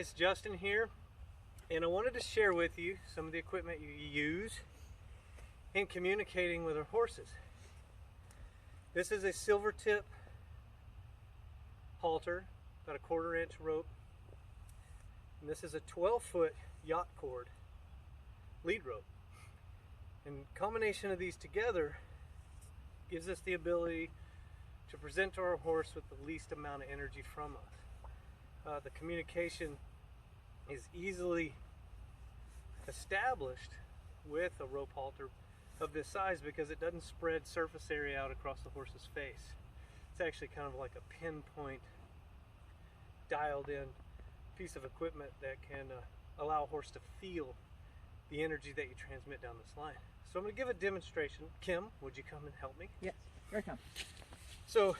Guys, Justin here, and I wanted to share with you some of the equipment you use in communicating with our horses. This is a silver tip halter, about a 1/4 inch rope, and this is a 12-foot yacht cord lead rope. And combination of these together gives us the ability to present to our horse with the least amount of energy from us. The communication is easily established with a rope halter of this size because it doesn't spread surface area out across the horse's face. It's actually kind of like a pinpoint, dialed in piece of equipment that can allow a horse to feel the energy that you transmit down this line. So I'm going to give a demonstration. Kim, would you come and help me? Yes, here I come. So,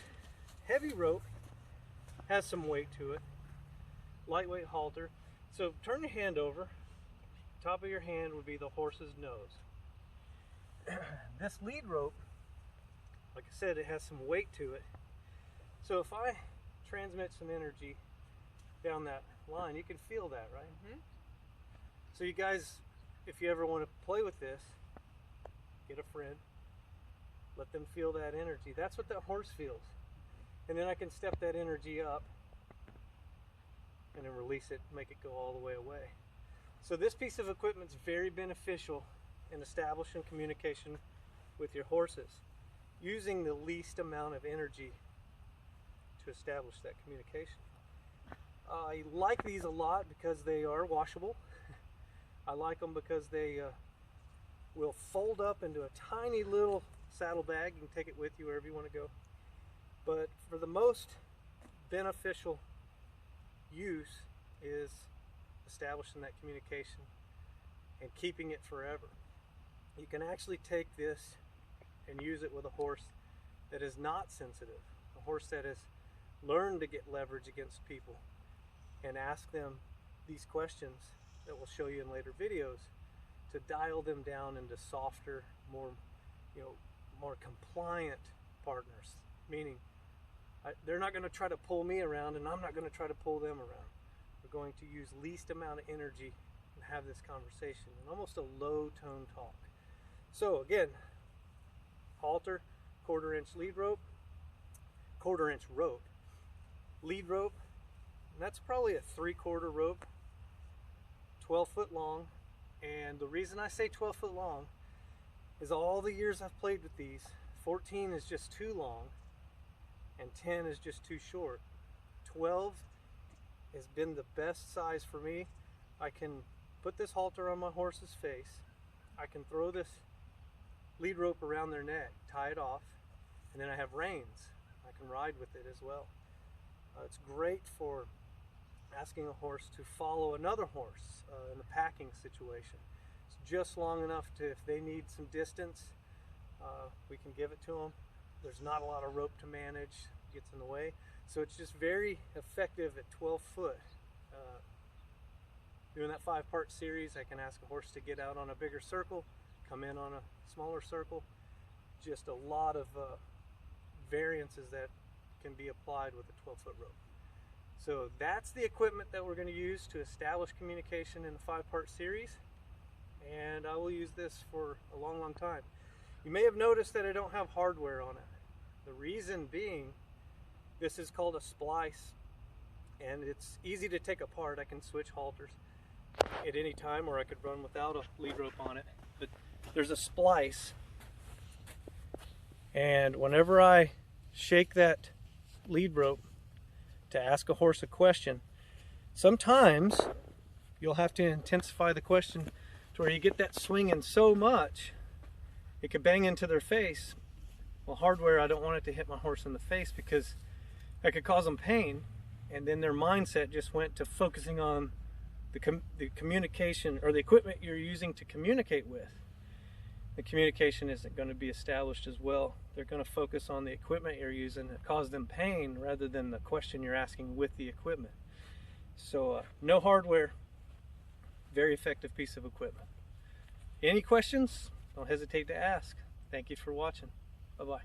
heavy rope has some weight to it. Lightweight halter. So turn your hand over. Top of your hand would be the horse's nose. This lead rope, like I said, it has some weight to it. So if I transmit some energy down that line, you can feel that, right? Mm-hmm. So you guys, if you ever want to play with this, get a friend, let them feel that energy. That's what that horse feels. And then I can step that energy up and then release it, make it go all the way away. So this piece of equipment is very beneficial in establishing communication with your horses, using the least amount of energy to establish that communication. I like these a lot because they are washable. I like them because they will fold up into a tiny little saddlebag. You can take it with you wherever you want to go. But for the most beneficial use is establishing that communication and keeping it forever. You can actually take this and use it with a horse that is not sensitive, a horse that has learned to get leverage against people, and ask them these questions that we'll show you in later videos to dial them down into softer, more compliant partners, meaning they're not going to try to pull me around and I'm not going to try to pull them around. We're going to use least amount of energy and have this conversation in almost a low tone talk. So again, halter, 1/4 inch lead rope, 1/4 inch rope, lead rope, and that's probably a 3/4 rope, 12 foot long. And the reason I say 12 foot long is all the years I've played with these, 14 is just too long and 10 is just too short. 12 has been the best size for me. I can put this halter on my horse's face. I can throw this lead rope around their neck, tie it off, and then I have reins. I can ride with it as well. It's great for asking a horse to follow another horse in a packing situation. It's just long enough to, if they need some distance, we can give it to them. There's not a lot of rope to manage, gets in the way. So it's just very effective at 12 foot. Doing that 5-part series, I can ask a horse to get out on a bigger circle, come in on a smaller circle. Just a lot of variances that can be applied with a 12-foot rope. So that's the equipment that we're going to use to establish communication in a 5-part series. And I will use this for a long, long time. You may have noticed that I don't have hardware on it. The reason being, this is called a splice, and it's easy to take apart. I can switch halters at any time, or I could run without a lead rope on it. But there's a splice, and whenever I shake that lead rope to ask a horse a question, sometimes you'll have to intensify the question to where you get that swinging so much it could bang into their face. Well, hardware, I don't want it to hit my horse in the face because that could cause them pain, and then their mindset just went to focusing on the communication or the equipment you're using to communicate with. The communication isn't going to be established as well. They're going to focus on the equipment you're using that caused them pain rather than the question you're asking with the equipment. So no hardware, very effective piece of equipment. Any questions? Don't hesitate to ask. Thank you for watching. Bye-bye.